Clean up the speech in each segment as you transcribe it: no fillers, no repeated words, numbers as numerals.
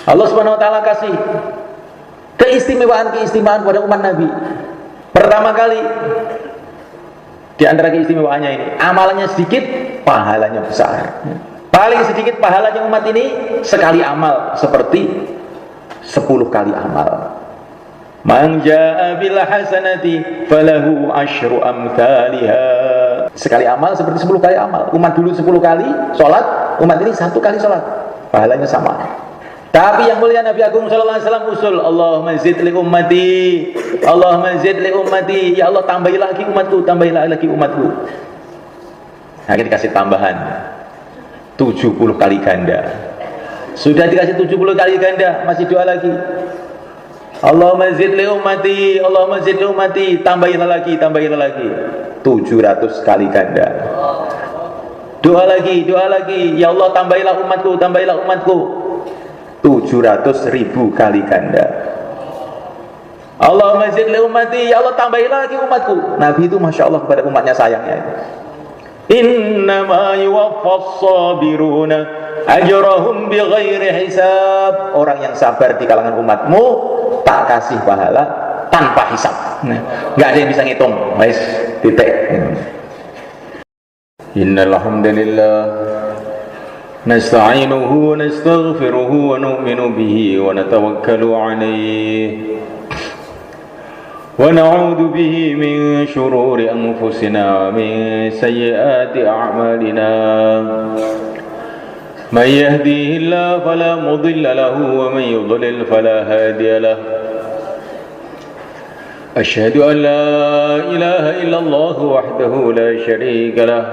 Allah Subhanahu wa taala kasih keistimewaan pada umat Nabi. Pertama kali di antara keistimewaannya ini, amalannya sedikit, pahalanya besar. Paling sedikit pahalanya umat ini sekali amal seperti 10 kali amal. Man jaa bil hasanati falahu asyru amthaliha. Sekali amal seperti 10 kali amal. Umat dulu 10 kali sholat, umat ini 1 kali sholat, pahalanya sama. Tapi yang mulia Nabi Agung sallallahu alaihi wasallam usul, Allahumma zid li ummati, Allahumma zid li ummati, ya Allah tambahi lagi umatku, tambahi lagi umatku. Nah, dikasih tambahan 70 kali ganda. Sudah dikasih 70 kali ganda, masih doa lagi. Allahumma zid li ummati, Allahumma zid li ummati, tambahilah lagi 700 kali ganda. Doa lagi, ya Allah tambahilah umatku, 700.000 kali ganda. Allahumma zid li ummati, ya Allah tambahilah lagi umatku. Nabi itu Masya Allah kepada umatnya sayangnya. Innama yuwaffas sabiruna ajrahum bighairi hisab. Orang yang sabar di kalangan umatmu tak kasih pahala tanpa hisab. Nggak ada yang bisa ngitung. Wes, titik. Innal hamdalillah nasta'inuhu wa nastaghfiruhu wa nu'minu bihi wa natawakkalu alayhi wa na'udzu bihi min shururi anfusina wa min sayyiati a'malina. Man yahdihillahu fala mudilla lahu wa man yudlil fala hadiya lahu. Asyhadu an la ilaha illallah wahdahu la syarika lahu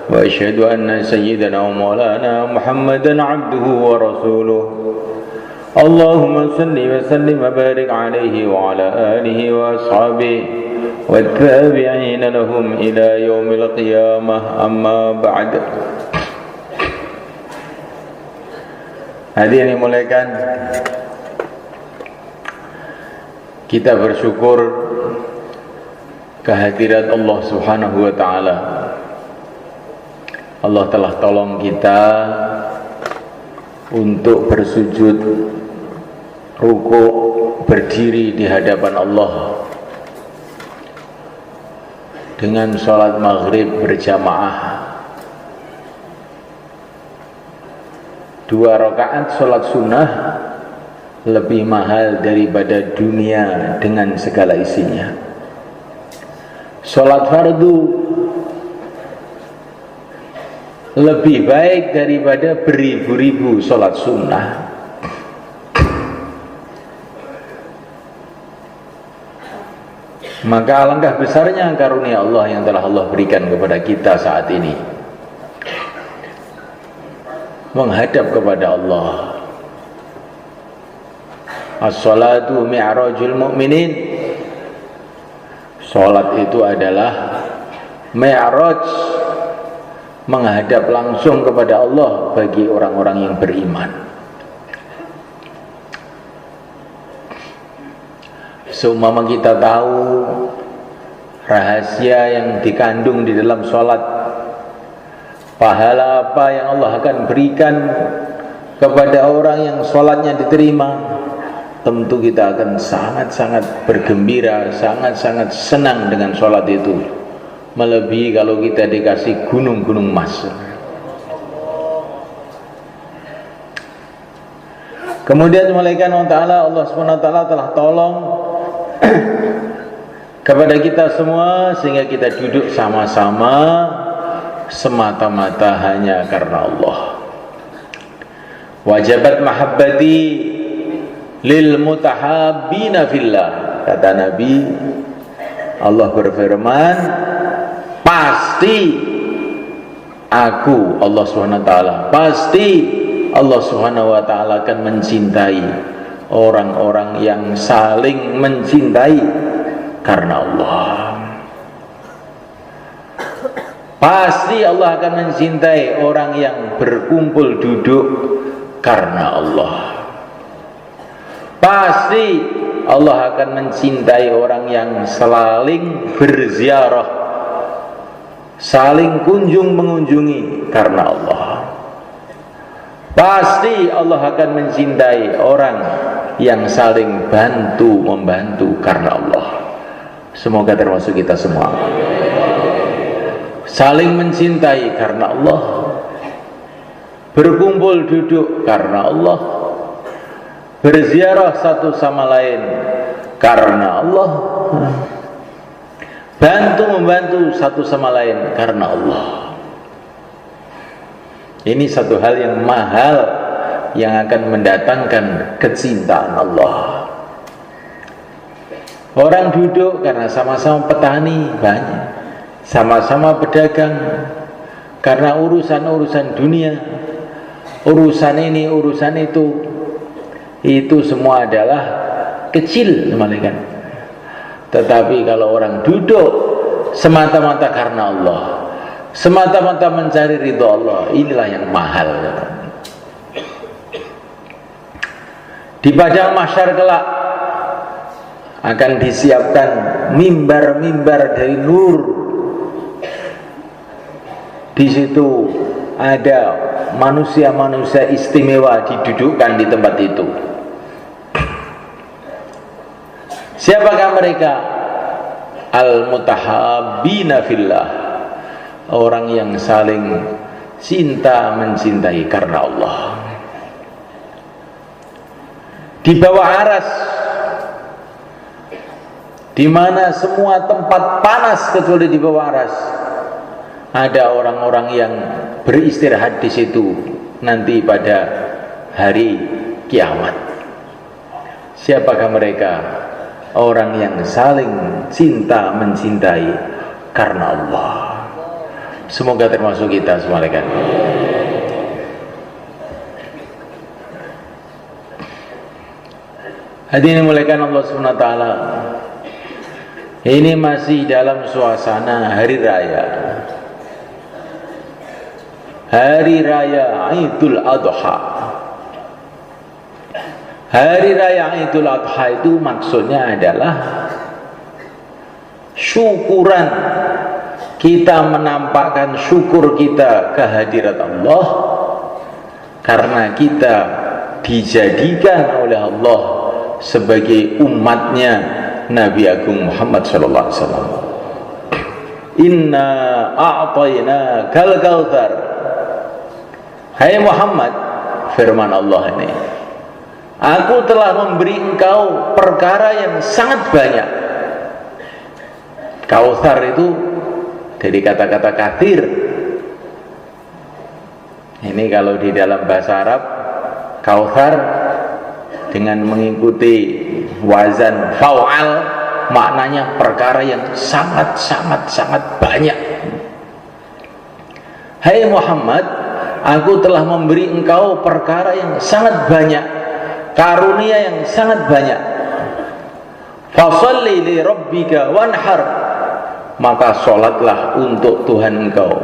wa asyhadu anna sayyidana wa maulana Muhammadan abduhu wa rasuluh. Allahumma salli wa sallim wa barik alaihi wa ala alihi wa ashabihi wa tabi'ina lahum ila yaumil qiyamah, amma ba'd. Hadirin dimuliakan, kita bersyukur kehadirat Allah Subhanahu wa taala. Allah telah tolong kita untuk bersujud, rukuk, berdiri di hadapan Allah dengan sholat maghrib berjamaah, 2 rakaat sholat sunnah lebih mahal daripada dunia dengan segala isinya. Sholat fardu lebih baik daripada beribu-ribu sholat sunnah. Maka alangkah besarnya karunia Allah yang telah Allah berikan kepada kita saat ini, menghadap kepada Allah. As-salatu mi'rajul mu'minin. Salat itu adalah mi'raj, menghadap langsung kepada Allah bagi orang-orang yang beriman. Seumpama kita tahu rahasia yang dikandung di dalam sholat, pahala apa yang Allah akan berikan kepada orang yang sholatnya diterima, tentu kita akan sangat-sangat bergembira, sangat-sangat senang dengan sholat itu, melebihi kalau kita dikasih gunung-gunung emas. Kemudian malaikat Allah Subhanahu wa taala telah tolong kepada kita semua sehingga kita duduk sama-sama semata-mata hanya karena Allah. Wajabat mahabbati lil mutahabbina fillah. Kata Nabi, Allah berfirman, pasti aku, Allah Subhanahu wa taala, pasti Allah Subhanahu wa taala akan mencintai orang-orang yang saling mencintai karena Allah. Pasti Allah akan mencintai orang yang berkumpul duduk karena Allah. Pasti Allah akan mencintai orang yang saling berziarah, saling kunjung mengunjungi karena Allah. Pasti Allah akan mencintai orang yang saling bantu membantu karena Allah. Semoga termasuk kita semua. Saling mencintai karena Allah, berkumpul duduk karena Allah, berziarah satu sama lain karena Allah, bantu membantu satu sama lain karena Allah. Ini satu hal yang mahal yang akan mendatangkan kecintaan Allah. Orang duduk karena sama-sama petani banyak, sama-sama pedagang karena urusan-urusan dunia, urusan ini, urusan itu semua adalah kecil malaikat. Tetapi kalau orang duduk semata-mata karena Allah, semata-mata mencari ridha Allah, inilah yang mahal. Di padang mahsyar kelak akan disiapkan mimbar-mimbar dari nur. Di situ ada manusia-manusia istimewa didudukkan di tempat itu. Siapakah mereka? Al-mutahabbina fillah, orang yang saling cinta mencintai karena Allah. Di bawah aras, di mana semua tempat panas kecuali di bawah aras, ada orang-orang yang beristirahat di situ nanti pada hari kiamat. Siapakah mereka? Orang yang saling cinta mencintai karena Allah. Semoga termasuk kita semua. Hadirin muliakan Allah Subhanahu wa taala. Ini masih dalam suasana hari raya. Hari raya Idul Adha. Hari raya Idul Adha itu maksudnya adalah syukuran, kita menampakkan syukur kita kehadirat Allah karena kita dijadikan oleh Allah sebagai umatnya Nabi Agung Muhammad sallallahu alaihi wasallam. Inna a'tayna kal kautsar. Hai Muhammad, firman Allah ini, aku telah memberi engkau perkara yang sangat banyak. Kautsar itu dari kata-kata kathir. Ini kalau di dalam bahasa Arab, kautsar dengan mengikuti wazan fa'al, maknanya perkara yang sangat banyak. Hai Muhammad, aku telah memberi engkau perkara yang sangat banyak, karunia yang sangat banyak. Fasholli li rabbika wanhar, maka sholatlah untuk Tuhan engkau.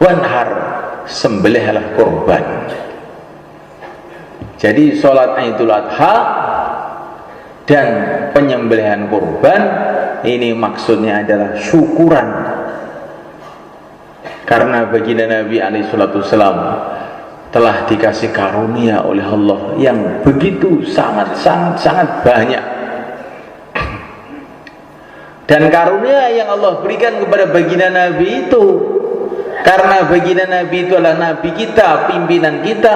Wanhar, sembelihlah kurban. Jadi sholat Idul Adha dan penyembelihan kurban ini maksudnya adalah syukuran, karena baginda Nabi alaihissalam telah dikasih karunia oleh Allah yang begitu sangat banyak. Dan karunia yang Allah berikan kepada baginda Nabi itu, karena baginda Nabi itu adalah Nabi kita, pimpinan kita,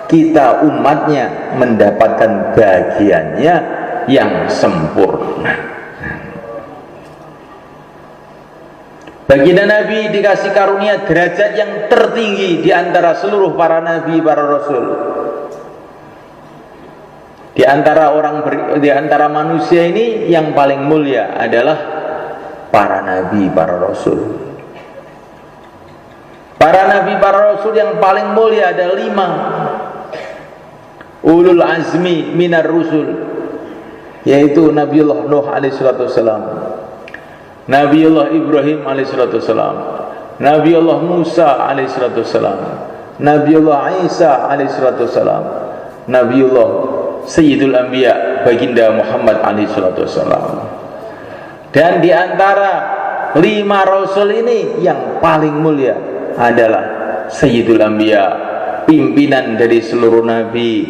kita umatnya mendapatkan bagiannya yang sempurna. Baginda Nabi dikasih karunia derajat yang tertinggi di antara seluruh para nabi, para rasul. Di antara manusia ini yang paling mulia adalah para nabi, para rasul. Para nabi, para rasul yang paling mulia ada 5 ulul azmi minar rusul, yaitu Nabiullah Nuh alaihissalam, Nabiullah Ibrahim alaihissalam, Nabiullah Musa alaihissalam, Nabiullah Isa alaihissalam, Nabiullah Sayyidul Anbiya baginda Muhammad alaihissalam. Dan di antara 5 rasul ini yang paling mulia adalah Sayyidul Anbiya pimpinan dari seluruh nabi,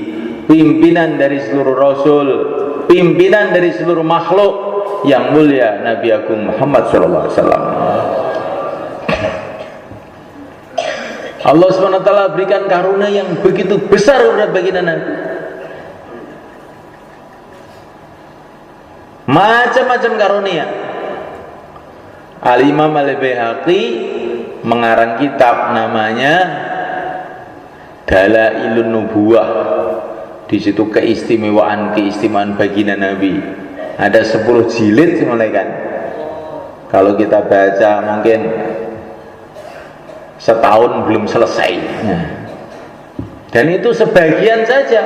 pimpinan dari seluruh rasul, pimpinan dari seluruh makhluk yang mulia Nabi Agung Muhammad sallallahu alaihi wasallam. Allah SWT berikan karunia yang begitu besar kepada baginda Nabi. Macam-macam karunia. Al-Imam Al-Baihaqi mengarang kitab namanya Dalailun Nubuwah. Di situ keistimewaan baginda Nabi. Ada 10 jilid kan. Kalau kita baca mungkin setahun belum selesai. Dan itu sebagian saja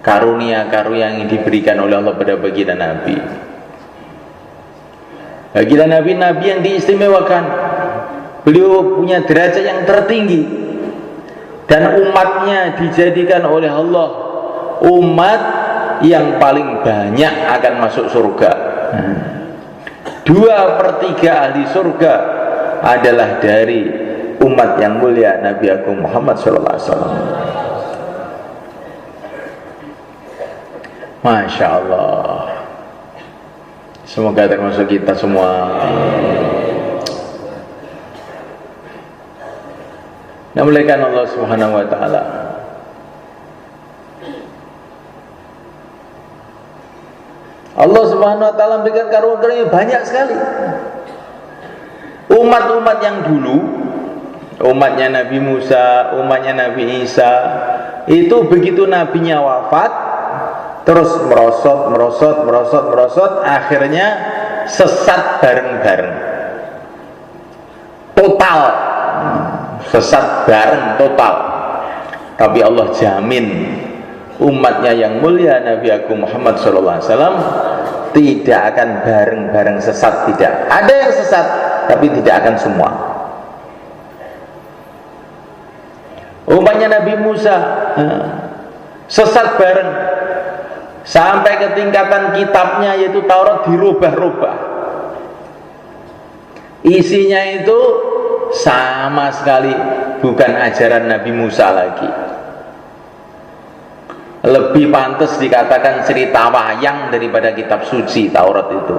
karunia-karunia yang diberikan oleh Allah pada baginda Nabi. Baginda Nabi, Nabi yang diistimewakan. Beliau punya derajat yang tertinggi, dan umatnya dijadikan oleh Allah umat yang paling banyak akan masuk surga. 2/3 ahli surga adalah dari umat yang mulia Nabi Agung Muhammad sallallahu alaihi wasallam. Masya Allah. Semoga termasuk kita semua. Namuliakan Allah Subhanahu wa taala. Allah Subhanahu wa taala memberikan karunia banyak sekali. Umat-umat yang dulu, umatnya Nabi Musa, umatnya Nabi Isa, itu begitu nabinya wafat, terus merosot, akhirnya sesat bareng-bareng. Total. Sesat bareng total. Tapi Allah jamin umatnya yang mulia Nabi Agung Muhammad SAW tidak akan bareng-bareng sesat. Tidak. Ada yang sesat, tapi tidak akan semua. Umatnya Nabi Musa sesat bareng, sampai ke tingkatan kitabnya yaitu Taurat dirubah-rubah. Isinya itu sama sekali bukan ajaran Nabi Musa lagi. Lebih pantas dikatakan cerita wayang daripada kitab suci Taurat itu.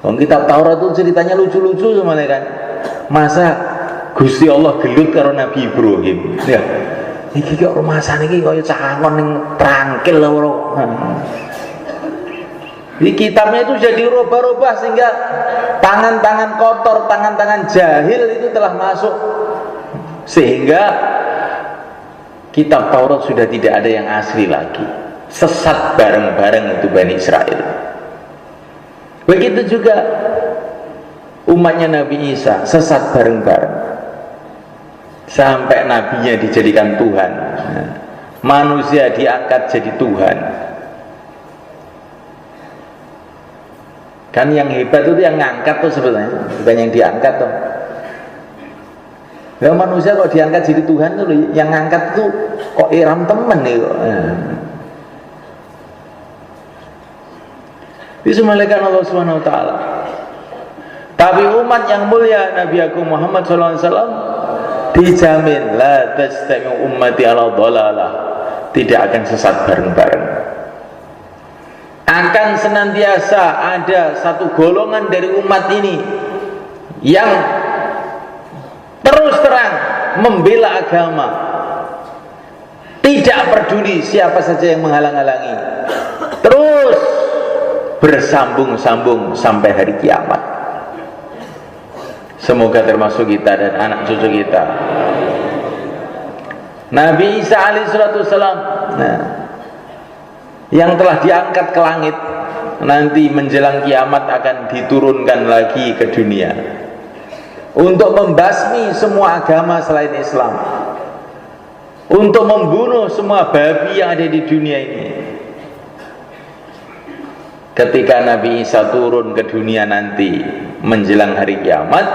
Kitab Taurat itu ceritanya lucu-lucu semuanya kan. Masa Gusti Allah gelut karo Nabi Ibrahim. Ya. Iki kok rumasan iki kaya cangon ning trangkil lho. Di kitabnya itu jadi rubah-rubah sehingga tangan-tangan kotor, tangan-tangan jahil itu telah masuk, sehingga kitab Taurat sudah tidak ada yang asli lagi. Sesat bareng-bareng itu Bani Israel. Begitu juga umatnya Nabi Isa sesat bareng-bareng, sampai nabinya dijadikan Tuhan, manusia diangkat jadi Tuhan. Kan yang hebat itu yang ngangkat tuh sebenarnya, bukan yang diangkat tuh. Ya manusia kok diangkat jadi Tuhan tuh, yang ngangkat tuh kok iram temen nih kok. Disembahkan Allah Subhanahu wa taala. Tapi umat yang mulia Nabi Agung Muhammad sallallahu alaihi wasallam dijamin la tajtami ummati ala dhalalah, tidak akan sesat bareng-bareng. Akan senantiasa ada satu golongan dari umat ini yang terus terang membela agama, tidak peduli siapa saja yang menghalang-halangi, terus bersambung-sambung sampai hari kiamat. Semoga termasuk kita dan anak cucu kita. Nabi Isa alaihissalam, yang telah diangkat ke langit, nanti menjelang kiamat akan diturunkan lagi ke dunia untuk membasmi semua agama selain Islam, untuk membunuh semua babi yang ada di dunia ini. Ketika Nabi Isa turun ke dunia nanti menjelang hari kiamat,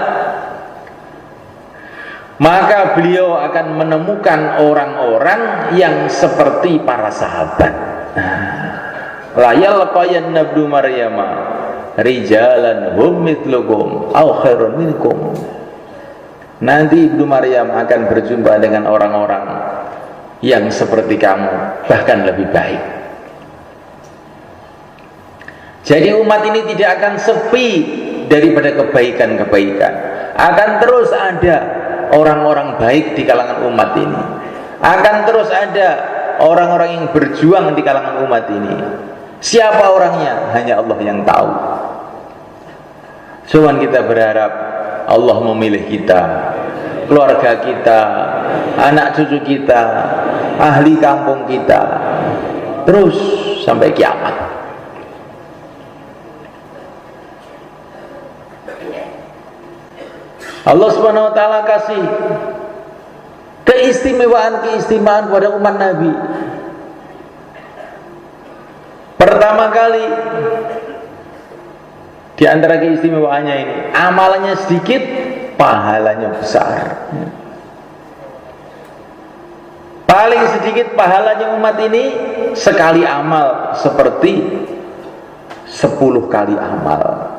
maka beliau akan menemukan orang-orang yang seperti para sahabat. La yalqayanna ibnu Maryama rijalan hum mithlukum aw khairun minkum. Nanti Ibnu Maryam akan berjumpa dengan orang-orang yang seperti kamu, bahkan lebih baik. Jadi umat ini tidak akan sepi daripada kebaikan-kebaikan. Akan terus ada orang-orang baik di kalangan umat ini. Akan terus ada orang-orang yang berjuang di kalangan umat ini. Siapa orangnya? Hanya Allah yang tahu. Cuman kita berharap Allah memilih kita, keluarga kita, anak cucu kita, ahli kampung kita, terus sampai kiamat. Allah Subhanahu wa taala kasih keistimewaan pada umat Nabi. Pertama kali di antara keistimewaannya ini, amalannya sedikit, pahalanya besar. Paling sedikit pahalanya umat ini sekali amal seperti 10 kali amal.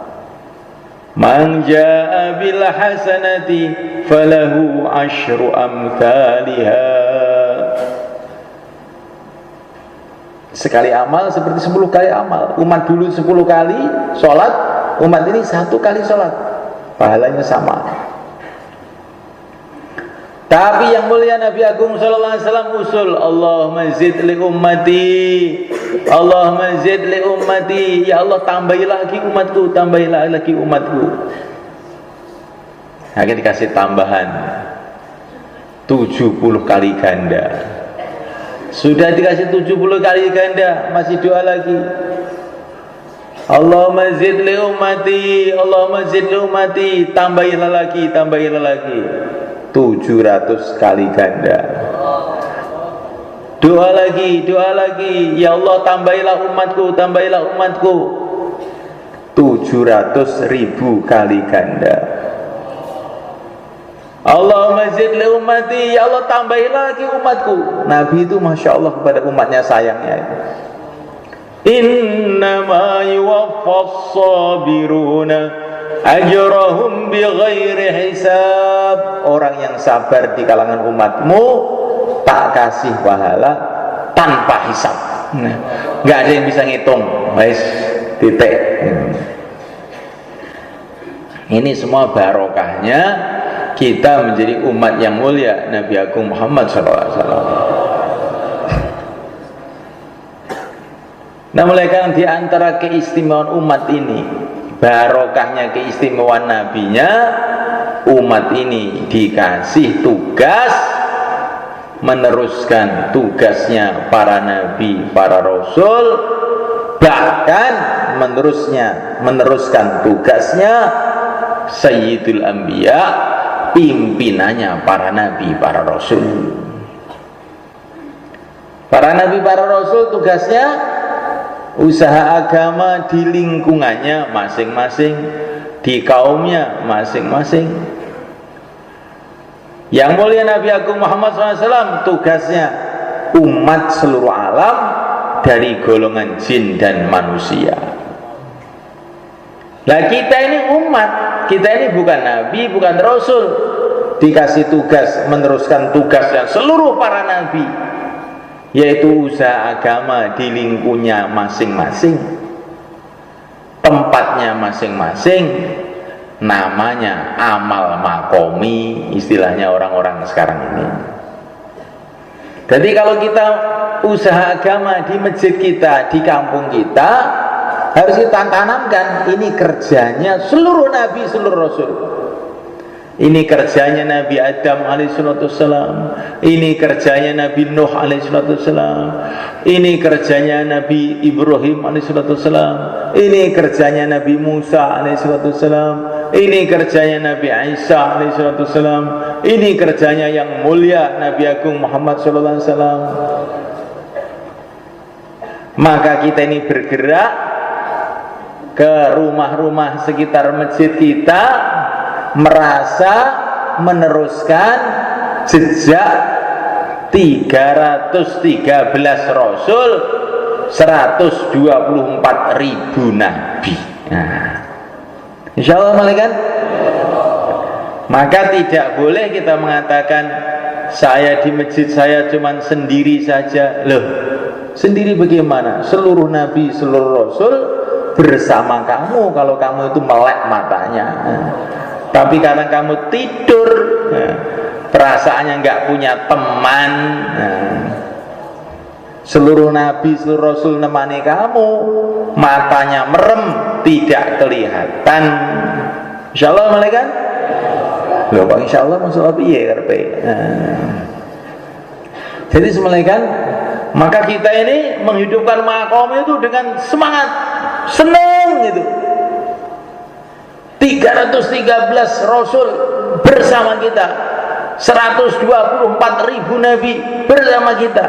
Man jaa bil hasanati falahu asyru amthaliha. Sekali amal seperti 10 kali amal. Umat dulu 10 kali sholat, umat ini 1 kali sholat, pahalanya sama. Tapi yang mulia Nabi Agung sallallahu alaihi wasallam usul, Allahumma zid li ummati, Allahumma zid li ummati, ya Allah tambahi lagi umatku, tambahi lagi umatku. Akan dikasih tambahan 70 kali ganda. Sudah dikasih 70 kali ganda, masih doa lagi. Allahumma zid li ummati, Allahumma zid li ummati, tambahilah lagi, tambahilah lagi. 700 kali ganda. Doa lagi, ya Allah tambahilah umatku, tambahilah umatku. 700.000 kali ganda. Allahumma zid li ummati, ya Allah tambahilah lagi umatku. Nabi itu Masya Allah kepada umatnya sayangnya. Innama yuwaffas sabiruna ajrahum bighairi hisab. Orang yang sabar di kalangan umatmu tak kasih pahala tanpa hisab. Nggak ada yang bisa ngitung, guys, titik. Ini semua barokahnya kita menjadi umat yang mulia Nabi Agung Muhammad SAW. Nah, mulai kan di antara keistimewaan umat ini, barokahnya keistimewaan nabinya, umat ini dikasih tugas meneruskan tugasnya para nabi, para rasul, bahkan meneruskan tugasnya Sayyidul Anbiya, pimpinannya para nabi, para rasul. Para nabi, para rasul tugasnya usaha agama di lingkungannya masing-masing, di kaumnya masing-masing. Yang mulia Nabi Agung Muhammad SAW tugasnya umat seluruh alam dari golongan jin dan manusia. Nah, kita ini umat, kita ini bukan nabi, bukan rasul, dikasih tugas meneruskan tugasnya seluruh para nabi, yaitu usaha agama di lingkungannya masing-masing, tempatnya masing-masing, namanya amal makomi, istilahnya orang-orang sekarang ini. Jadi kalau kita usaha agama di masjid kita, di kampung kita, harus kita tanamkan, ini kerjanya seluruh nabi, seluruh rasul. Ini kerjanya Nabi Adam alaihissalam, ini kerjanya Nabi Nuh alaihissalam, ini kerjanya Nabi Ibrahim alaihissalam, ini kerjanya Nabi Musa alaihissalam, ini kerjanya Nabi Isa alaihissalam, ini kerjanya yang mulia Nabi Agung Muhammad sallallahu alaihi wasallam. Maka kita ini bergerak ke rumah-rumah sekitar masjid kita, merasa meneruskan jejak 313 rasul, 124.000 nabi. Nah, insyaallah malaikat. Maka tidak boleh kita mengatakan saya di masjid saya cuman sendiri saja. Loh, sendiri bagaimana? Seluruh nabi, seluruh rasul bersama kamu kalau kamu itu melek matanya. Tapi karena kamu tidur, perasaannya nggak punya teman, seluruh nabi, seluruh rasul nemani kamu, matanya merem, tidak kelihatan. Insyaallah malaikat. Loh, Bang, insyaallah maksud apa iya karpe. Jadi semalekan, maka kita ini menghidupkan makom itu dengan semangat, senang gitu. 313 rasul bersama kita, 124.000 nabi bersama kita,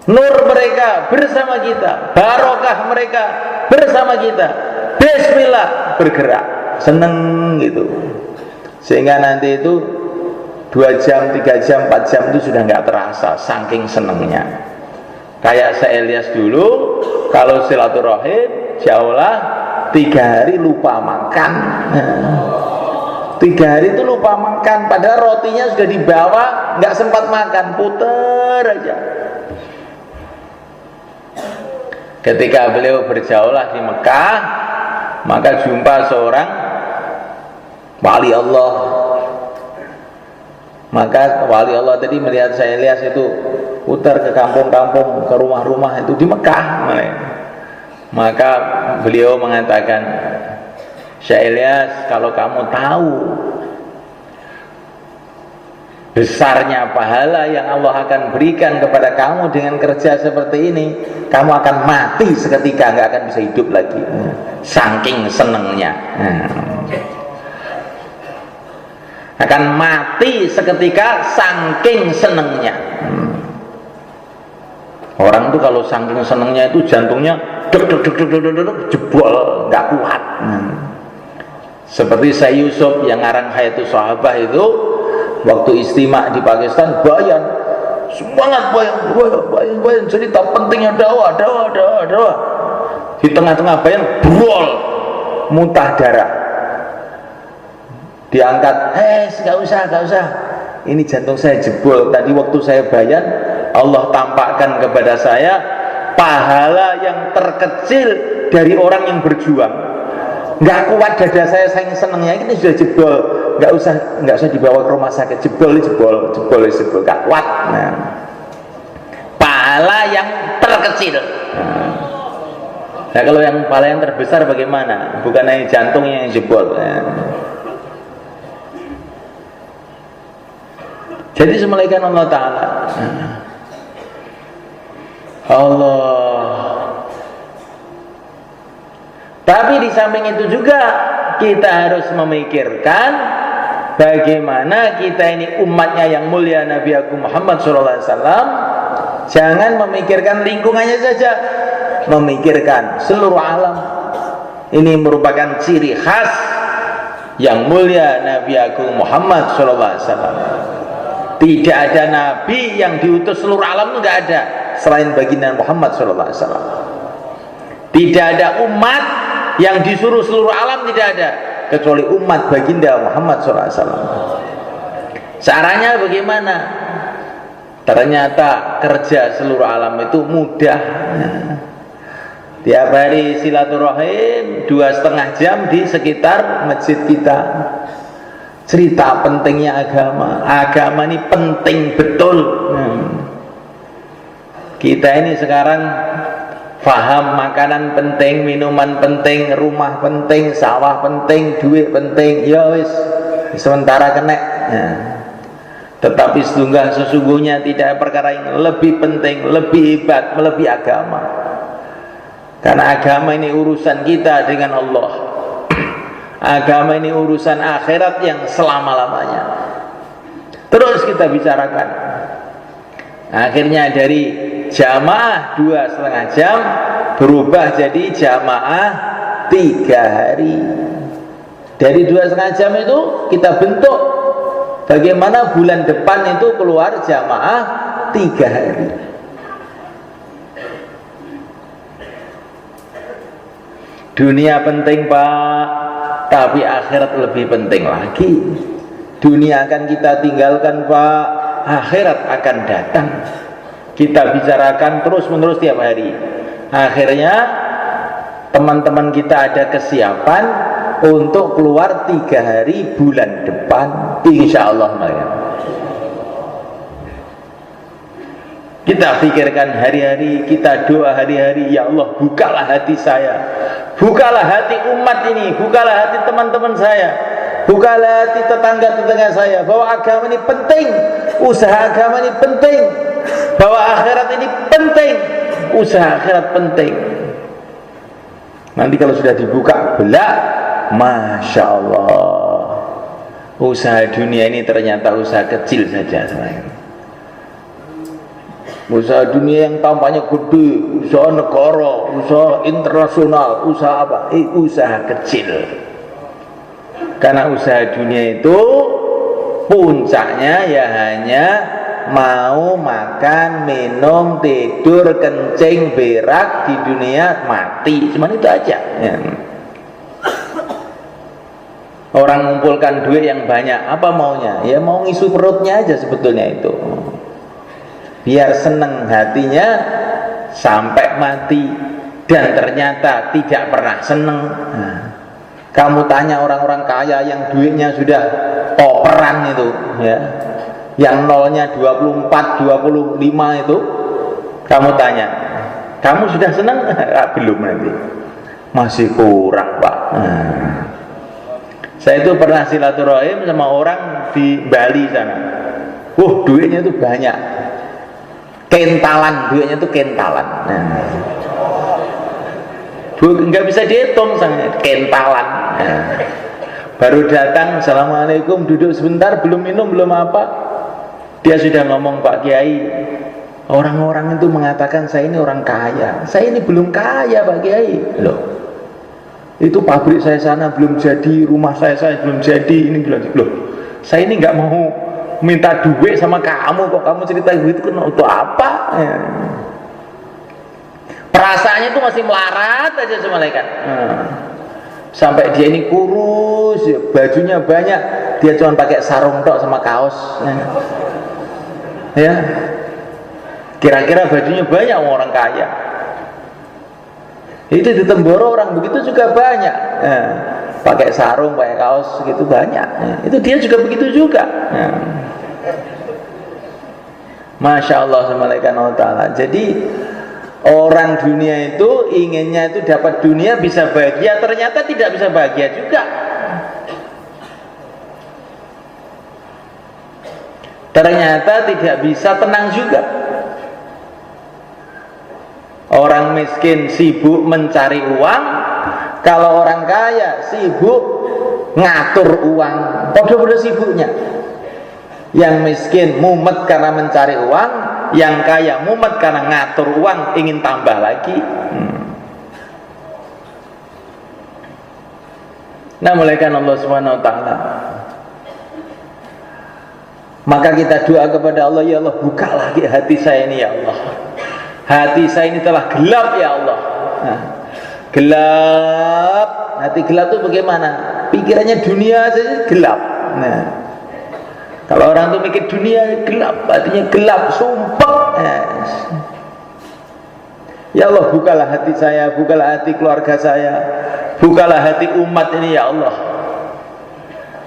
nur mereka bersama kita, barokah mereka bersama kita. Bismillah, bergerak, seneng gitu. Sehingga nanti itu 2 jam, 3 jam, 4 jam itu sudah nggak terasa, saking senengnya. Kayak saya Ilyas dulu, kalau silaturahim jauhlah 3 hari lupa makan. 3 hari itu lupa makan, padahal rotinya sudah dibawa, nggak sempat makan, puter aja. Ketika beliau berjauhlah di Mekah, maka jumpa seorang wali Allah. Maka wali Allah tadi melihat saya Ilyas itu putar ke kampung-kampung, ke rumah-rumah itu di Mekah. Maka beliau mengatakan, Syekh Ilyas, kalau kamu tahu besarnya pahala yang Allah akan berikan kepada kamu dengan kerja seperti ini, kamu akan mati seketika, nggak akan bisa hidup lagi. Saking senengnya. Akan mati seketika saking senengnya. Orang tuh kalau saking senengnya itu jantungnya jebol, nggak kuat. Seperti saya Yusuf yang ngarang Hayatus Sahabah itu, waktu istimewa di Pakistan, bayan semangat, bayan cerita pentingnya dakwah. Di tengah-tengah bayan brol, muntah darah. Diangkat, gak usah, ini jantung saya jebol. Tadi waktu saya bayan, Allah tampakkan kepada saya pahala yang terkecil dari orang yang berjuang. Gak kuat dada saya, saking senengnya ini sudah jebol. Gak usah dibawa ke rumah sakit, jebol, gak kuat. Pahala yang terkecil. Nah, kalau yang pahala yang terbesar bagaimana? Bukan hanya jantungnya yang jebol. Jadi semulaikan Allah Ta'ala, Allah. Tapi di samping itu juga kita harus memikirkan bagaimana kita ini umatnya yang mulia Nabi Agung Muhammad SAW. Jangan memikirkan lingkungannya saja, memikirkan seluruh alam. Ini merupakan ciri khas yang mulia Nabi Agung Muhammad SAW. Tidak ada nabi yang diutus seluruh alam, itu tidak ada selain baginda Muhammad SAW. Tidak ada umat yang disuruh seluruh alam, tidak ada kecuali umat baginda Muhammad SAW. Caranya bagaimana? Ternyata kerja seluruh alam itu mudah. Tiap hari silaturahim 2,5 jam di sekitar masjid kita. Cerita pentingnya agama ini penting betul. Kita ini sekarang paham makanan penting, minuman penting, rumah penting, sawah penting, duit penting, ya wis sementara kena. Tetapi sesungguhnya tidak perkara yang lebih penting, lebih hebat, melebihi agama. Karena agama ini urusan kita dengan Allah. Agama ini urusan akhirat yang selama-lamanya. Terus kita bicarakan. Akhirnya dari jamaah 2,5 jam berubah jadi jamaah 3 hari. Dari 2,5 jam itu kita bentuk bagaimana bulan depan itu keluar jamaah 3 hari. Dunia penting, Pak, tapi akhirat lebih penting lagi. Dunia akan kita tinggalkan Pak, akhirat akan datang. Kita bicarakan terus menerus tiap hari. Akhirnya teman-teman kita ada kesiapan untuk keluar 3 hari bulan depan, insya Allah mereka. Kita pikirkan hari-hari, kita doa hari-hari, ya Allah bukalah hati saya, bukalah hati umat ini, bukalah hati teman-teman saya, bukalah hati tetangga-tetangga saya, bahwa agama ini penting, usaha agama ini penting, bahwa akhirat ini penting, usaha akhirat penting. Nanti kalau sudah dibuka belak, Masya Allah, usaha dunia ini ternyata usaha kecil saja sebenarnya. Usaha dunia yang tampaknya gede, usaha negara, usaha internasional, usaha apa? Usaha kecil. Karena usaha dunia itu puncaknya ya hanya mau makan, minum, tidur, kencing, berak di dunia, mati. Cuman itu aja ya. Orang mengumpulkan duit yang banyak, apa maunya? Ya mau ngisi perutnya aja sebetulnya itu, biar seneng hatinya sampai mati. Dan ternyata tidak pernah seneng. Nah, kamu tanya orang-orang kaya yang duitnya sudah koperan itu ya, yang nolnya 24, 25 itu, kamu tanya, kamu sudah seneng? Belum, nanti masih kurang Pak. Saya itu pernah silaturahim sama orang di Bali sana. Duitnya itu banyak, kentalan, duitnya itu kentalan. Nggak bisa dihitung, kentalan. Baru datang, assalamualaikum, duduk sebentar, belum minum, belum apa, dia sudah ngomong, Pak Kiai, orang-orang itu mengatakan saya ini orang kaya, saya ini belum kaya Pak Kiai. Loh, itu pabrik saya sana belum jadi, rumah saya belum jadi, ini belum. Loh, saya ini nggak mau minta duit sama kamu, kok kamu cerita begitu, untuk apa? Perasaannya itu masih melarat aja sama malaikat. Sampai dia ini kurus, bajunya banyak, dia cuma pakai sarung tok sama kaos. Ya, kira-kira bajunya banyak orang kaya. Itu di Temboro orang begitu juga banyak. Pakai sarung, pakai kaos gitu banyak. Itu dia juga begitu juga. Masya Allah subhanahu wa ta'ala. Jadi orang dunia itu inginnya itu dapat dunia, bisa bahagia, ternyata tidak bisa bahagia juga. Ternyata tidak bisa tenang juga. Orang miskin sibuk mencari uang, kalau orang kaya sibuk ngatur uang. Podo-podo sibuknya. Yang miskin mumet karena mencari uang, yang kaya mumet karena ngatur uang, ingin tambah lagi. Nah, mulaikan Allah Subhanahu wa ta'ala. Maka kita doa kepada Allah, ya Allah buka lagi hati saya ini ya Allah. Hati saya ini telah gelap ya Allah. Gelap. Hati gelap itu bagaimana? Pikirannya dunia saja gelap. Kalau orang itu mikir dunia gelap, hatinya gelap, sumpah. Ya Allah bukalah hati saya, bukalah hati keluarga saya, bukalah hati umat ini ya Allah,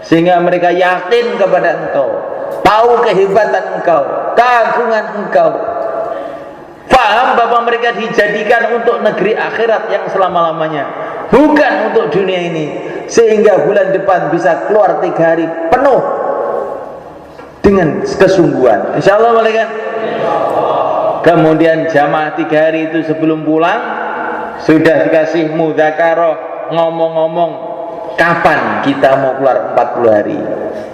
sehingga mereka yakin kepada Engkau, tahu kehebatan Engkau, keagungan Engkau, paham bahwa mereka dijadikan untuk negeri akhirat yang selama-lamanya, bukan untuk dunia ini, sehingga bulan depan bisa keluar 3 hari penuh dengan kesungguhan. Insya Allah malaikat. Kemudian jamaah 3 hari itu sebelum pulang sudah dikasih mudzakarah, ngomong-ngomong kapan kita mau keluar 40 hari.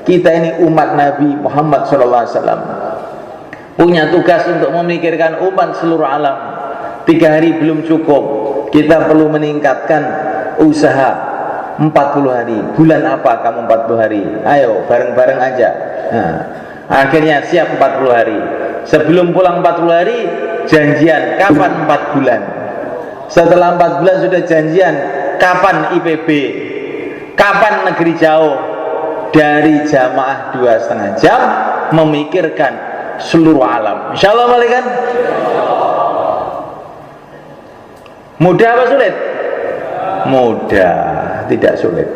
Kita ini umat Nabi Muhammad SAW punya tugas untuk memikirkan umat seluruh alam. 3 hari belum cukup, kita perlu meningkatkan usaha 40 hari. Bulan apa kamu 40 hari? Ayo bareng-bareng aja. Akhirnya siap 40 hari. Sebelum pulang 40 hari janjian kapan 4 bulan. Setelah 4 bulan sudah janjian kapan IPB, Kapan negeri jauh dari jamaah 2,5 jam memikirkan seluruh alam? Insya Allah kan? Mudah apa sulit? Mudah, tidak sulit.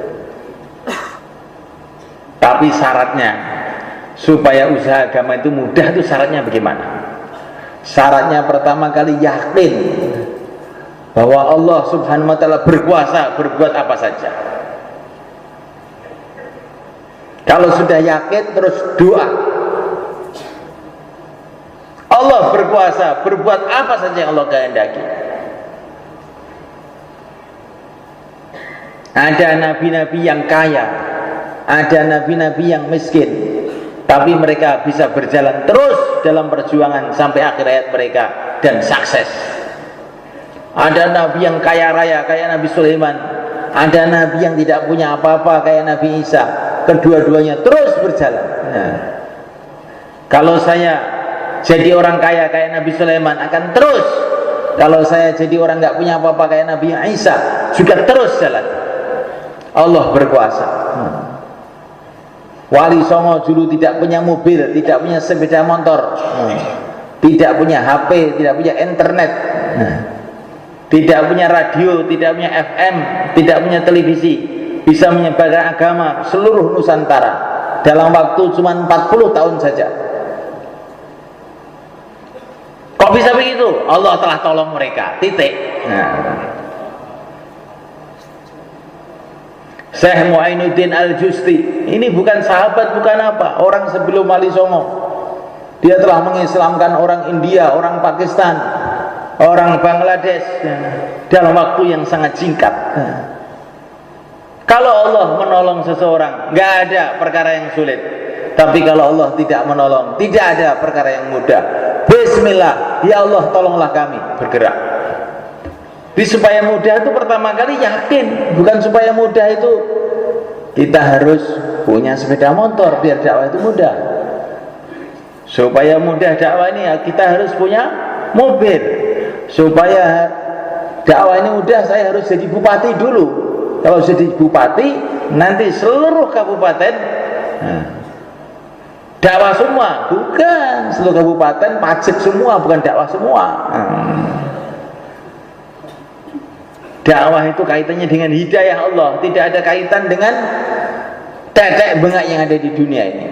Tapi syaratnya supaya usaha agama itu mudah itu syaratnya bagaimana? Syaratnya pertama kali yakin bahwa Allah Subhanahu wa taala berkuasa berbuat apa saja. Kalau sudah yakin terus doa. Allah berkuasa berbuat apa saja yang Allah kehendaki. Ada nabi-nabi yang kaya, ada nabi-nabi yang miskin, tapi mereka bisa berjalan terus dalam perjuangan sampai akhir hayat mereka dan sukses. Ada nabi yang kaya raya kayak Nabi Sulaiman, ada nabi yang tidak punya apa-apa kayak Nabi Isa. Kedua-duanya terus berjalan. Nah, kalau saya jadi orang kaya kayak Nabi Sulaiman akan terus. Kalau saya jadi orang nggak punya apa-apa kayak Nabi Isa juga terus jalan. Allah berkuasa. Wali Songo dulu tidak punya mobil, tidak punya sepeda motor, tidak punya HP, tidak punya internet, tidak punya radio, tidak punya FM, tidak punya televisi, bisa menyebarkan agama seluruh Nusantara dalam waktu cuma 40 tahun saja. Kok bisa begitu? Allah telah tolong mereka, titik. Syekh Muainuddin Al-Justi ini bukan sahabat, bukan apa, orang sebelum Wali Songo. Dia telah mengislamkan orang India, orang Pakistan, orang Bangladesh dalam waktu yang sangat singkat. Kalau Allah menolong seseorang, nggak ada perkara yang sulit. Tapi kalau Allah tidak menolong, tidak ada perkara yang mudah. Bismillah, ya Allah tolonglah kami bergerak. Supaya mudah itu pertama kali yakin, bukan supaya mudah itu kita harus punya sepeda motor biar dakwah itu mudah. Supaya mudah dakwah ini ya kita harus punya mobil. Supaya dakwah ini mudah saya harus jadi bupati dulu. Kalau jadi bupati nanti seluruh kabupaten dakwah semua, bukan seluruh kabupaten pajak semua, bukan dakwah semua. Dakwah itu kaitannya dengan hidayah Allah, tidak ada kaitan dengan tetek bengak yang ada di dunia ini.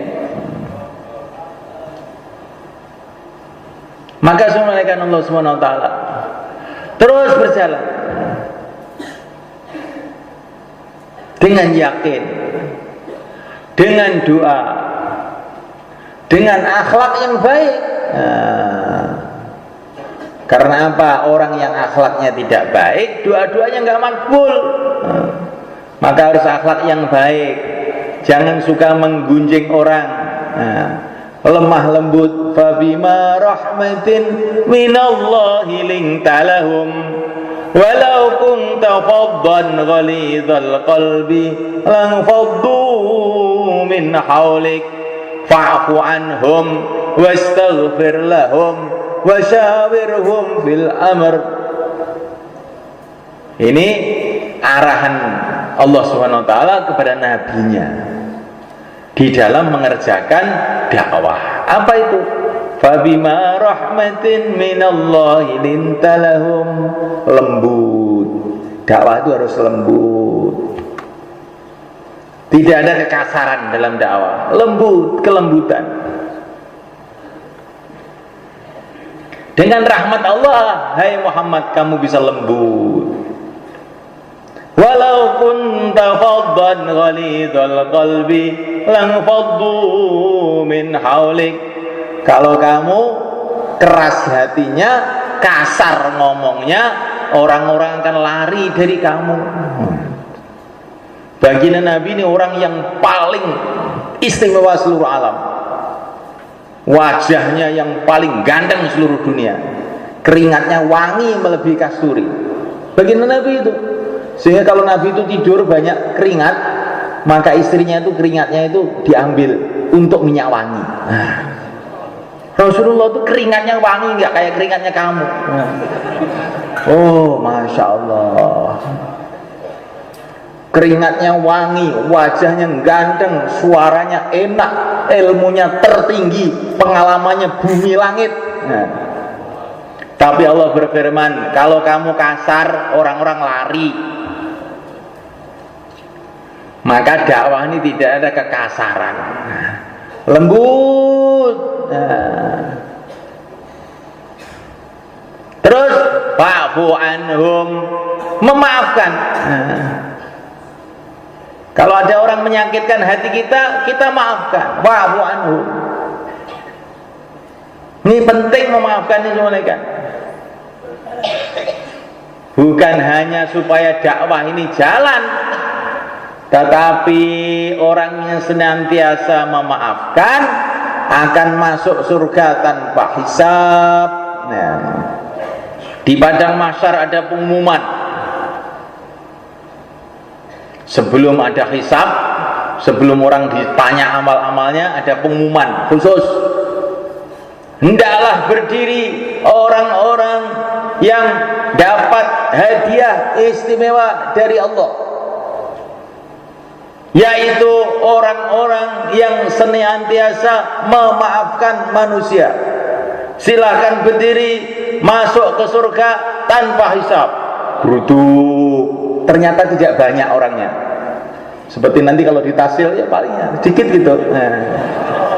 Maka semuanya Allah Subhanahu wa taala terus berjalan dengan yakin, dengan doa, dengan akhlak yang baik. Karena apa? Orang yang akhlaknya tidak baik, doa-doanya nggak makbul. Maka harus akhlak yang baik. Jangan suka menggunjing orang. Lemah lembut. Fabima rahmatin minallahi linta lahum walau kunta faddan ghalidhal qalbi lang faddu min hawlik fa'fu anhum wastaghfir lahum wasyawirhum fil amr. Ini arahan Allah Subhanahu wa taala kepada nabinya di dalam mengerjakan dakwah. Apa itu? Fabima rahmatin minallahi linta lahum. Lembut. Dakwah itu harus lembut. Tidak ada kekasaran dalam dakwah. Lembut, kelembutan. Dengan rahmat Allah, hai Muhammad, kamu bisa lembut. Walau kunta faddan ghalidhal qalbi lang faddu min haulik. Kalau kamu keras hatinya, kasar ngomongnya, orang-orang akan lari dari kamu. Baginda Nabi ini orang yang paling istimewa seluruh alam. Wajahnya yang paling ganteng seluruh dunia, keringatnya wangi melebihi kasturi. Baginda Nabi itu, sehingga kalau Nabi itu tidur banyak keringat, maka istrinya itu keringatnya itu diambil untuk minyak wangi. Rasulullah itu keringatnya wangi, nggak kayak keringatnya kamu. Oh, masya Allah. keringatnya wangi, wajahnya ganteng, suaranya enak, ilmunya tertinggi, pengalamannya bumi langit. Nah, tapi Allah berfirman, kalau kamu kasar, orang-orang lari. Maka dakwah ini tidak ada kekasaran, lembut. Nah, terus fa'fu anhum, memaafkan. Nah, kalau ada orang menyakitkan hati kita, kita maafkan. Fa'fu anhum. Ini penting memaafkan ini semua kan. Bukan hanya supaya dakwah ini jalan, tetapi orang yang senantiasa memaafkan akan masuk surga tanpa hisab. Nah, di padang mahsyar ada pengumuman. Sebelum ada hisab, sebelum orang ditanya amal-amalnya, ada pengumuman khusus. Hendaklah berdiri orang-orang yang dapat hadiah istimewa dari Allah, yaitu orang-orang yang senantiasa memaafkan manusia. Silahkan berdiri masuk ke surga tanpa hisab. Geruduk. Ternyata tidak banyak orangnya. Seperti nanti kalau ditasil ya palingnya sedikit gitu. Nah,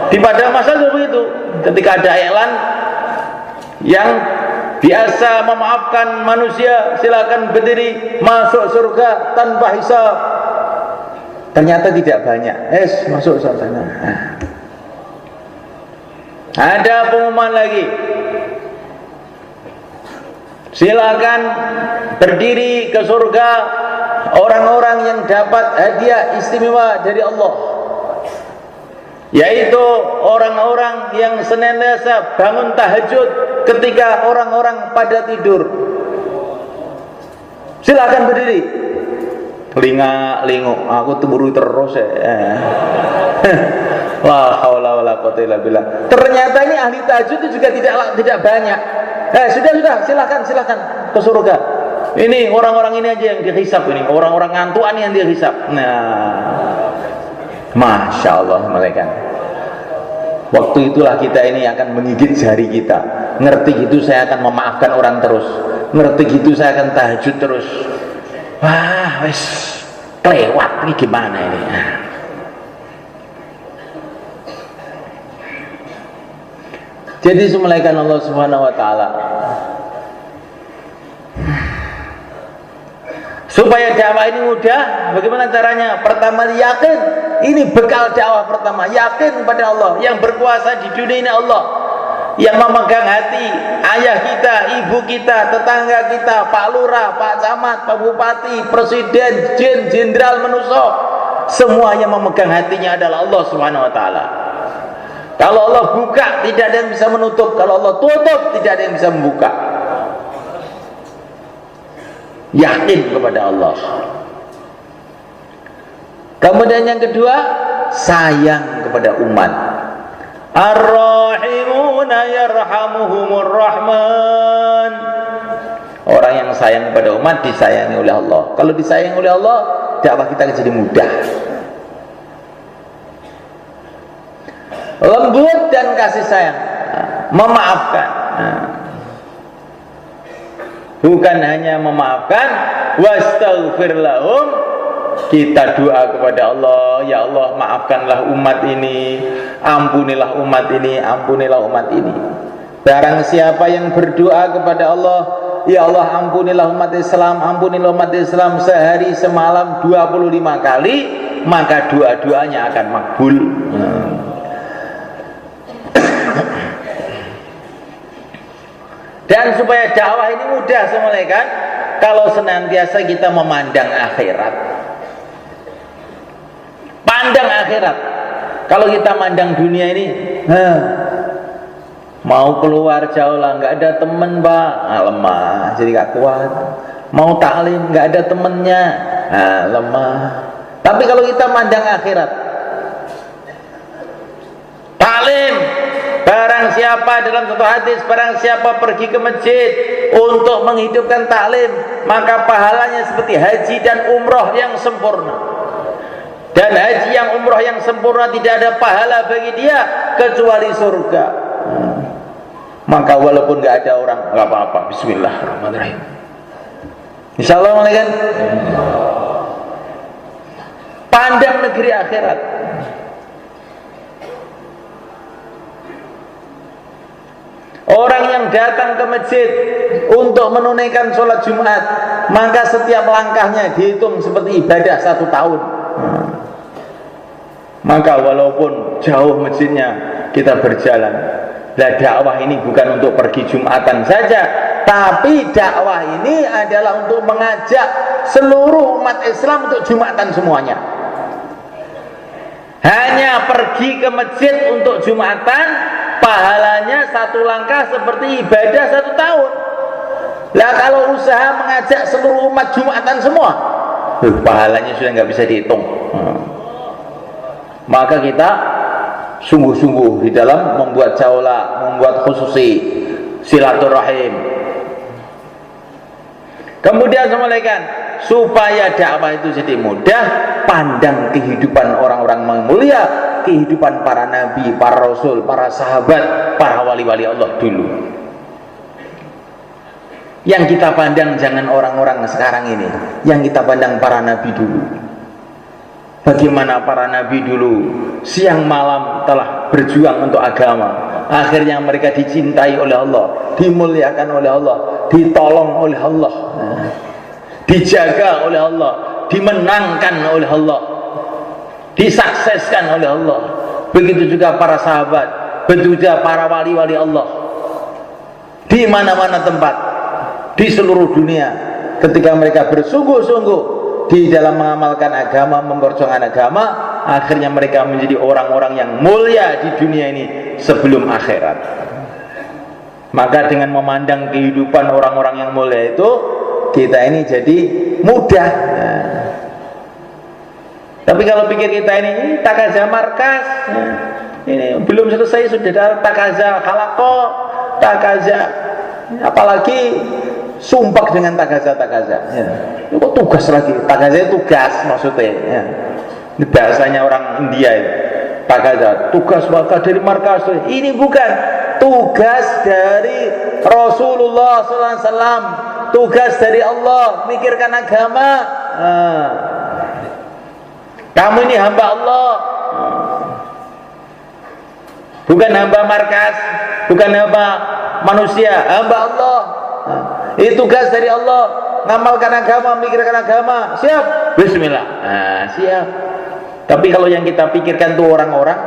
di padang mahsyar seperti itu. Ketika ada iklan yang biasa memaafkan manusia, silakan berdiri masuk surga tanpa hisab. Ternyata tidak banyak. Masuk sana. Nah. Ada pengumuman lagi. Silakan berdiri ke surga orang-orang yang dapat hadiah istimewa dari Allah, yaitu orang-orang yang senantiasa bangun tahajud ketika orang-orang pada tidur. Silakan berdiri. Lingu, aku temburu terus ya. La haula wala quwwata illa billah. Ternyata ini ahli tahajud itu juga tidak banyak. Sudah, silakan ke surga. Ini orang-orang ini aja yang dihisab, ini orang-orang ngantuan yang dihisab. Nah, masya Allah mereka. Waktu itulah kita ini akan menggigit jari kita. Ngerti gitu saya akan memaafkan orang terus. Ngerti gitu saya akan tahajud terus. Wah, wes kelewat ini gimana ini? Jadi semulaikan Allah Subhanahu wa taala supaya dakwah ini mudah. Bagaimana caranya? Pertama, yakin. Ini bekal dakwah pertama, yakin pada Allah. Yang berkuasa di dunia ini Allah, yang memegang hati ayah kita, ibu kita, tetangga kita, Pak Lurah, Pak Camat, Pak Bupati, Presiden, Jenderal, Menuso. Semua yang memegang hatinya adalah Allah Subhanahu wa taala. Kalau Allah buka, tidak ada yang bisa menutup. Kalau Allah tutup, tidak ada yang bisa membuka. Yakin kepada Allah. Kemudian yang kedua, sayang kepada umat. Ar-Rahimuna yarhamuhumur Rahman. Orang yang sayang kepada umat disayangi oleh Allah. Kalau disayangi oleh Allah, dakwah kita jadi mudah. Lembut dan kasih sayang, memaafkan. Bukan hanya memaafkan, wastaghfir lahum, kita doa kepada Allah, ya Allah maafkanlah umat ini, ampunilah umat ini, ampunilah umat ini. Barang siapa yang berdoa kepada Allah, ya Allah ampunilah umat Islam, ampunilah umat Islam sehari semalam 25 kali, maka doa-doanya akan makbul. Dan supaya dakwah ini mudah semuanya kan, kalau senantiasa kita memandang akhirat. Pandang akhirat. Kalau kita mandang dunia ini, mau keluar jauh lah, nggak ada temen Pak, lemah, jadi gak kuat. Mau taklim, nggak ada temennya, lemah. Tapi kalau kita mandang akhirat, taklim, Barang siapa dalam satu hadis, barang siapa pergi ke masjid untuk menghidupkan taklim, maka pahalanya seperti haji dan umroh yang sempurna. Dan haji yang umroh yang sempurna tidak ada pahala bagi dia kecuali surga. Maka walaupun gak ada orang, gak apa-apa. Bismillahirrahmanirrahim. Insyaallah kan? Pandang negeri akhirat. Orang yang datang ke masjid untuk menunaikan sholat Jumat, maka setiap langkahnya dihitung seperti ibadah 1 tahun. Maka walaupun jauh masjidnya, kita berjalan. Lah dakwah ini bukan untuk pergi Jumatan saja, tapi dakwah ini adalah untuk mengajak seluruh umat Islam untuk Jumatan semuanya. Hanya pergi ke masjid untuk Jumatan, pahalanya 1 langkah seperti ibadah 1 tahun. Lah kalau usaha mengajak seluruh umat Jumatan semua, pahalanya sudah nggak bisa dihitung. Maka kita sungguh-sungguh di dalam membuat jaulah, membuat khususi silaturahim. Kemudian semulaikan, supaya dakwah itu jadi mudah, pandang kehidupan orang-orang mulia, kehidupan para nabi, para rasul, para sahabat, para wali-wali Allah dulu. Yang kita pandang jangan orang-orang sekarang ini, yang kita pandang para nabi dulu. Bagaimana para nabi dulu siang malam telah berjuang untuk agama, akhirnya mereka dicintai oleh Allah, dimuliakan oleh Allah, ditolong oleh Allah, dijaga oleh Allah, dimenangkan oleh Allah, disukseskan oleh Allah. Begitu juga para sahabat, begitu juga para wali-wali Allah. Di mana-mana tempat di seluruh dunia, ketika mereka bersungguh-sungguh di dalam mengamalkan agama, memperjuangkan agama, akhirnya mereka menjadi orang-orang yang mulia di dunia ini sebelum akhirat. Maka dengan memandang kehidupan orang-orang yang mulia itu, kita ini jadi mudah. Tapi kalau pikir kita ini takaza markas, ini belum selesai sudah ada takaza halaqah, takaza, apalagi sumpah dengan takaza-takaza. Itu kok tugas lagi? Takaza itu tugas maksudnya. Ini bahasanya orang India itu. Takaza, tugas maka dari markas. Ini bukan tugas dari Rasulullah SAW, tugas dari Allah, mikirkan agama. Kamu ini hamba Allah, bukan hamba markas, bukan hamba manusia, hamba Allah. Ini tugas dari Allah, ngamalkan agama, mikirkan agama. Siap? Bismillah. Siap. Tapi kalau yang kita pikirkan tuh orang-orang,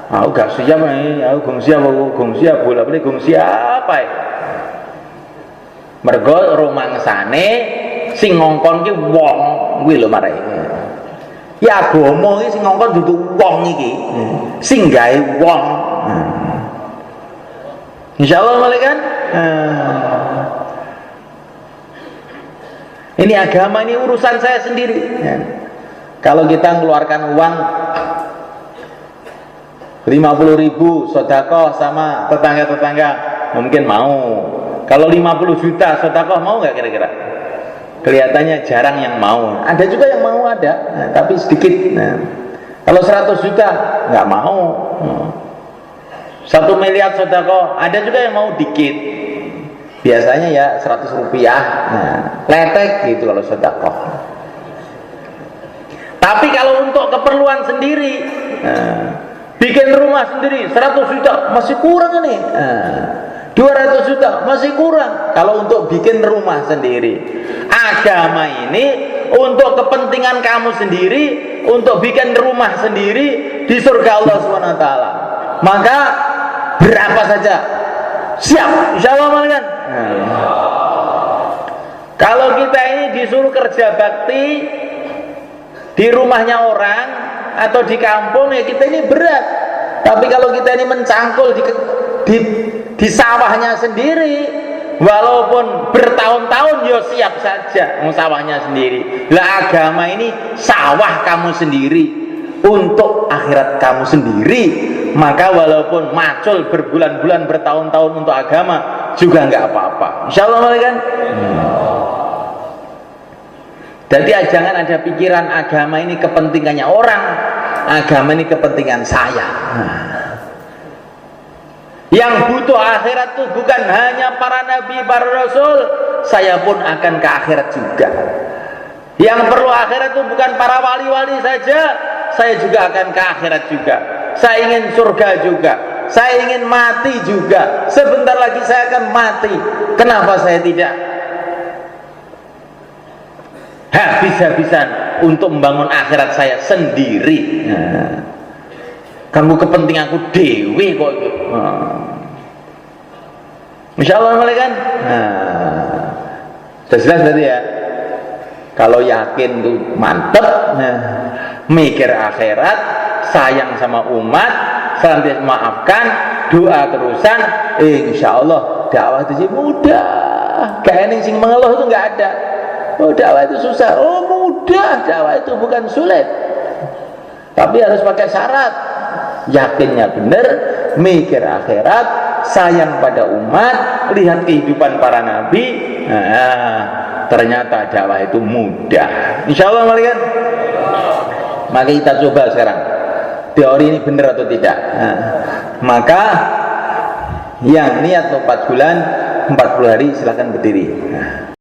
aku gak siap nih, aku gong siap, bola-balik gong siapa ya? Mergo rumangsane sing ngongkon ki wong kuwi lho marai. Ya agama iki sing ngongkon dudu wong iki, sing gawe wong. Insyaallah malaikat. Ini agama, ini urusan saya sendiri. Kalau kita mengeluarkan uang 50.000 sedekah sama tetangga-tetangga, mungkin mau. Kalau 50 juta sedekah mau nggak kira-kira? Kelihatannya jarang yang mau. Ada juga yang mau, ada, tapi sedikit. Kalau 100 juta nggak mau. 1 miliar sedekah, ada juga yang mau dikit. Biasanya ya 100 rupiah, letek gitu kalau sedekah. Tapi kalau untuk keperluan sendiri, bikin rumah sendiri 100 juta masih kurang nih, 200 juta masih kurang. Kalau untuk bikin rumah sendiri, agama ini untuk kepentingan kamu sendiri, untuk bikin rumah sendiri di surga Allah SWT. Maka berapa saja siap, insyaallah kan. Kalau kita ini disuruh kerja bakti di rumahnya orang atau di kampung, ya kita ini berat. Tapi kalau kita ini mencangkul di sawahnya sendiri, walaupun bertahun-tahun, ya siap saja sawahnya sendiri. Lah agama ini sawah kamu sendiri, untuk akhirat kamu sendiri, maka walaupun macul berbulan-bulan, bertahun-tahun untuk agama juga nggak apa-apa. Insya Allah kan? Jadi jangan ada pikiran agama ini kepentingannya orang, agama ini kepentingan saya. Yang butuh akhirat itu bukan hanya para nabi, para rasul, saya pun akan ke akhirat juga. Yang perlu akhirat itu bukan para wali-wali saja, saya juga akan ke akhirat juga. Saya ingin surga juga, saya ingin mati juga. Sebentar lagi saya akan mati. Kenapa saya tidak habis-habisan untuk membangun akhirat saya sendiri? Kamu kepentingan aku dewe kok itu. Insya Allah mulai kan? Sudah jelas berarti ya. Kalau yakin tuh mantep, mikir akhirat, sayang sama umat, senantiasa maafkan, doa terusan, insya Allah dakwah itu sih mudah. Kayak sing mengeluh itu nggak ada. Oh dakwah itu susah. Oh mudah, dakwah itu bukan sulit. Tapi harus pakai syarat. Yakinnya benar, mikir akhirat, sayang pada umat, lihat kehidupan para nabi. Ternyata dakwah itu mudah. Insya Allah malikan. Maka kita coba sekarang teori ini benar atau tidak. Maka yang niat 4 bulan 40 hari silahkan berdiri.